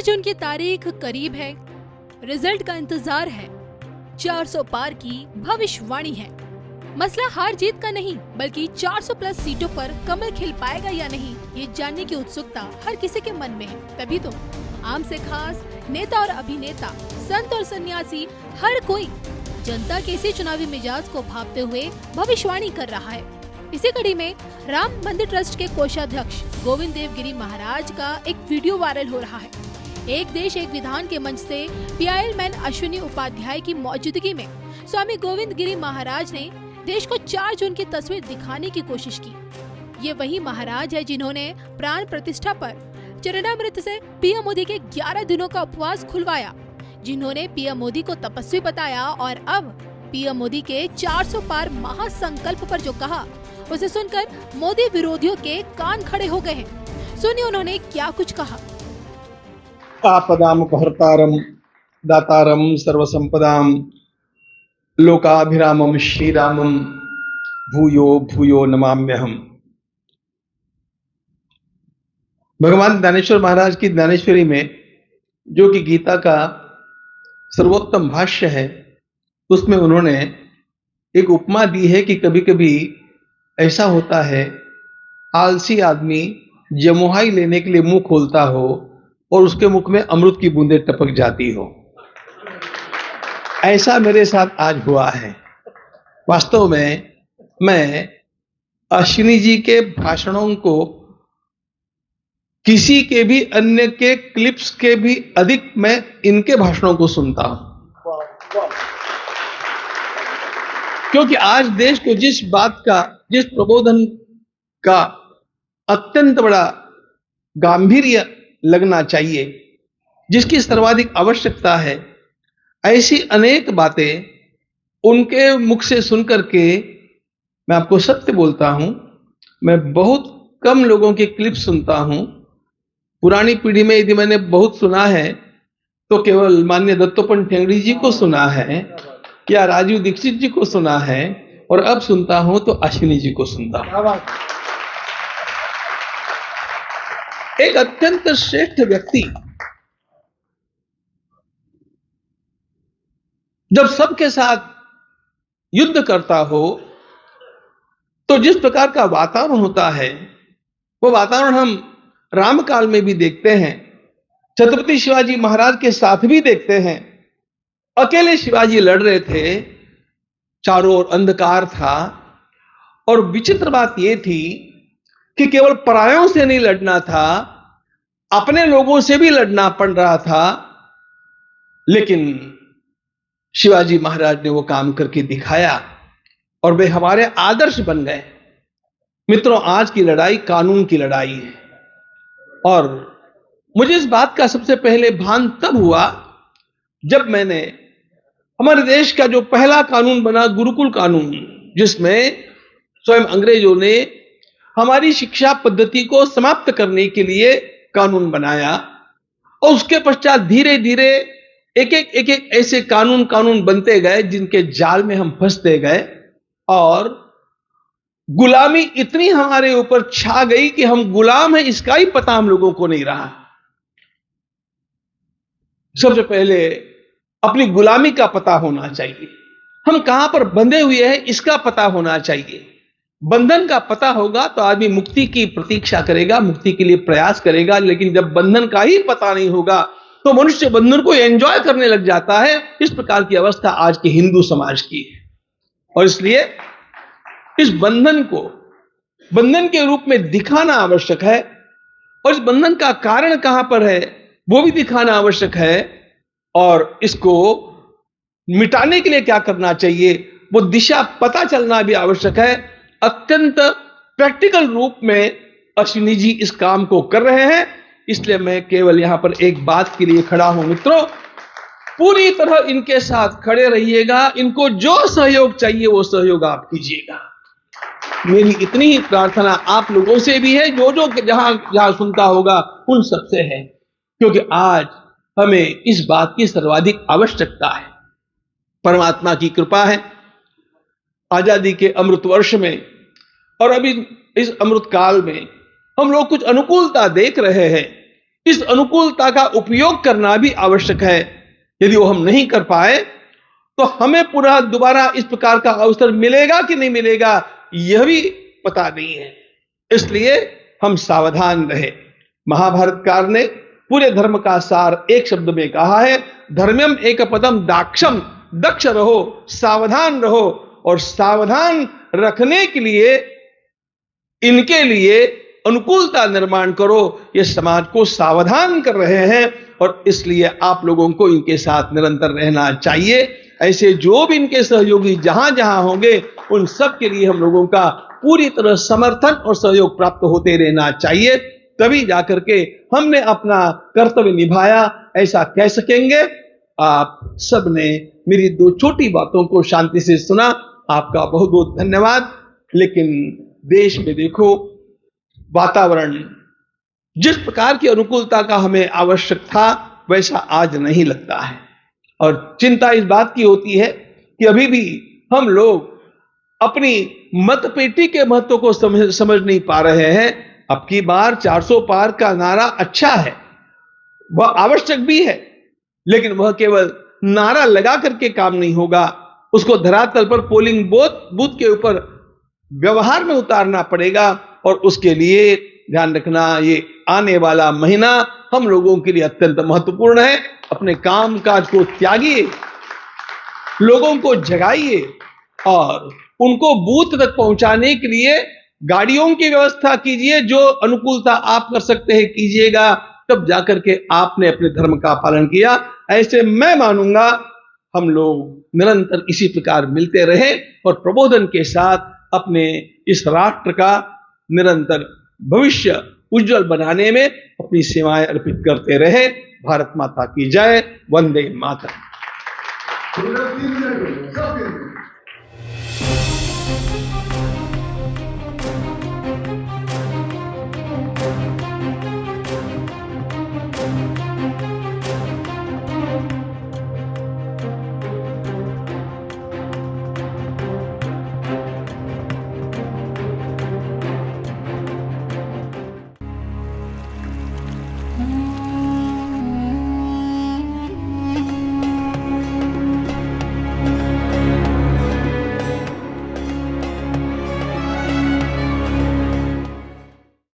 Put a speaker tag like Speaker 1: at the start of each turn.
Speaker 1: जून की तारीख करीब है, रिजल्ट का इंतजार है, 400 पार की भविष्यवाणी है। मसला हार जीत का नहीं बल्कि 400 प्लस सीटों पर कमल खिल पाएगा या नहीं, ये जानने की उत्सुकता हर किसी के मन में है। तभी तो आम से खास, नेता और अभिनेता, संत और सन्यासी, हर कोई जनता के इसी चुनावी मिजाज को भांपते हुए भविष्यवाणी कर रहा है। इसी कड़ी में राम मंदिर ट्रस्ट के कोषाध्यक्ष गोविंद देव गिरी महाराज का एक वीडियो वायरल हो रहा है। एक देश एक विधान के मंच से PIL मैन अश्विनी उपाध्याय की मौजूदगी में स्वामी गोविंद गिरी महाराज ने देश को 4 जून की तस्वीर दिखाने की कोशिश की। ये वही महाराज है जिन्होंने प्राण प्रतिष्ठा पर चरणामृत से PM मोदी के 11 दिनों का उपवास खुलवाया, जिन्होंने PM मोदी को तपस्वी बताया और अब PM मोदी के 400 पार महासंकल्प पर जो कहा, उसे सुनकर मोदी विरोधियों के कान खड़े हो गए हैं। सुनिए उन्होंने क्या कुछ कहा।
Speaker 2: आपदामुपहर्तारं दातारं सर्वसंपदां लोकाभिरामं श्रीरामं भूयो भूयो नमाम्यहम्। भगवान ज्ञानेश्वर महाराज की ज्ञानेश्वरी में, जो कि गीता का सर्वोत्तम भाष्य है, उसमें उन्होंने एक उपमा दी है कि कभी कभी ऐसा होता है, आलसी आदमी जमुहाई लेने के लिए मुंह खोलता हो और उसके मुख में अमृत की बूंदें टपक जाती हो। ऐसा मेरे साथ आज हुआ है। वास्तव में मैं अश्विनी जी के भाषणों को किसी के भी अन्य के क्लिप्स के भी अधिक मैं इनके भाषणों को सुनता हूं, क्योंकि आज देश को जिस बात का, जिस प्रबोधन का अत्यंत बड़ा गांभीर्य लगना चाहिए, जिसकी सर्वाधिक आवश्यकता है, ऐसी अनेक बातें उनके मुख से सुनकर के, मैं आपको सत्य बोलता हूं, मैं बहुत कम लोगों के क्लिप सुनता हूं। पुरानी पीढ़ी में यदि मैंने बहुत सुना है तो केवल माननीय दत्तोपंत ठेंगड़ी जी को सुना है या राजीव दीक्षित जी को सुना है, और अब सुनता हूं तो अश्विनी जी को सुनता हूं। एक अत्यंत श्रेष्ठ व्यक्ति जब सबके साथ युद्ध करता हो तो जिस प्रकार का वातावरण होता है, वो वातावरण हम रामकाल में भी देखते हैं, छत्रपति शिवाजी महाराज के साथ भी देखते हैं। अकेले शिवाजी लड़ रहे थे, चारों ओर अंधकार था, और विचित्र बात यह थी कि केवल परायों से नहीं लड़ना था, अपने लोगों से भी लड़ना पड़ रहा था। लेकिन शिवाजी महाराज ने वो काम करके दिखाया और वे हमारे आदर्श बन गए। मित्रों, आज की लड़ाई कानून की लड़ाई है, और मुझे इस बात का सबसे पहले भान तब हुआ जब मैंने हमारे देश का जो पहला कानून बना, गुरुकुल कानून, जिसमें स्वयं अंग्रेजों ने हमारी शिक्षा पद्धति को समाप्त करने के लिए कानून बनाया, और उसके पश्चात धीरे धीरे एक एक ऐसे कानून बनते गए जिनके जाल में हम फंसते गए, और गुलामी इतनी हमारे ऊपर छा गई कि हम गुलाम हैं इसका ही पता हम लोगों को नहीं रहा। सबसे पहले अपनी गुलामी का पता होना चाहिए, हम कहां पर बंधे हुए हैं इसका पता होना चाहिए। बंधन का पता होगा तो आदमी मुक्ति की प्रतीक्षा करेगा, मुक्ति के लिए प्रयास करेगा। लेकिन जब बंधन का ही पता नहीं होगा तो मनुष्य बंधन को एंजॉय करने लग जाता है। इस प्रकार की अवस्था आज के हिंदू समाज की है, और इसलिए इस बंधन को बंधन के रूप में दिखाना आवश्यक है, और इस बंधन का कारण कहां पर है वो भी दिखाना आवश्यक है, और इसको मिटाने के लिए क्या करना चाहिए वो दिशा पता चलना भी आवश्यक है। अत्यंत प्रैक्टिकल रूप में अश्विनी जी इस काम को कर रहे हैं, इसलिए मैं केवल यहां पर एक बात के लिए खड़ा हूं। मित्रों, पूरी तरह इनके साथ खड़े रहिएगा, इनको जो सहयोग चाहिए वो सहयोग आप कीजिएगा। मेरी इतनी ही प्रार्थना आप लोगों से भी है, जो जहां जहां सुनता होगा उन सबसे है, क्योंकि आज हमें इस बात की सर्वाधिक आवश्यकता है। परमात्मा की कृपा है, आजादी के अमृत वर्ष में और अभी इस अमृत काल में हम लोग कुछ अनुकूलता देख रहे हैं। इस अनुकूलता का उपयोग करना भी आवश्यक है। यदि वो हम नहीं कर पाए तो हमें पुनः दोबारा इस प्रकार का अवसर मिलेगा कि नहीं मिलेगा, यह भी पता नहीं है। इसलिए हम सावधान रहे। महाभारतकार ने पूरे धर्म का सार एक शब्द में कहा है, धर्म्यम एक पदम दाक्षम, दक्ष रहो, सावधान रहो। और सावधान रखने के लिए, इनके लिए अनुकूलता निर्माण करो। ये समाज को सावधान कर रहे हैं और इसलिए आप लोगों को इनके साथ निरंतर रहना चाहिए। ऐसे जो भी इनके सहयोगी जहां जहां होंगे, उन सब के लिए हम लोगों का पूरी तरह समर्थन और सहयोग प्राप्त होते रहना चाहिए। तभी जाकर के हमने अपना कर्तव्य निभाया ऐसा कह सकेंगे। आप सबने मेरी दो छोटी बातों को शांति से सुना, आपका बहुत बहुत धन्यवाद। लेकिन देश में देखो, वातावरण जिस प्रकार की अनुकूलता का हमें आवश्यक था वैसा आज नहीं लगता है। और चिंता इस बात की होती है कि अभी भी हम लोग अपनी मतपेटी के महत्व को समझ नहीं पा रहे हैं। अब की बार 400 पार का नारा अच्छा है, वह आवश्यक भी है, लेकिन वह केवल नारा लगा करके काम नहीं होगा। उसको धरातल पर पोलिंग बूथ के ऊपर व्यवहार में उतारना पड़ेगा। और उसके लिए ध्यान रखना, ये आने वाला महीना हम लोगों के लिए अत्यंत महत्वपूर्ण है। अपने काम काज को त्यागिए, लोगों को जगाइए और उनको बूथ तक पहुंचाने के लिए गाड़ियों की व्यवस्था कीजिए। जो अनुकूलता आप कर सकते हैं कीजिएगा, तब जाकर के आपने अपने धर्म का पालन किया। ऐसे मैं मानूंगा हम लोग निरंतर इसी प्रकार मिलते रहे और प्रबोधन के साथ अपने इस राष्ट्र का निरंतर भविष्य उज्जवल बनाने में अपनी सेवाएं अर्पित करते रहे। भारत माता की जय। वंदे मातरम।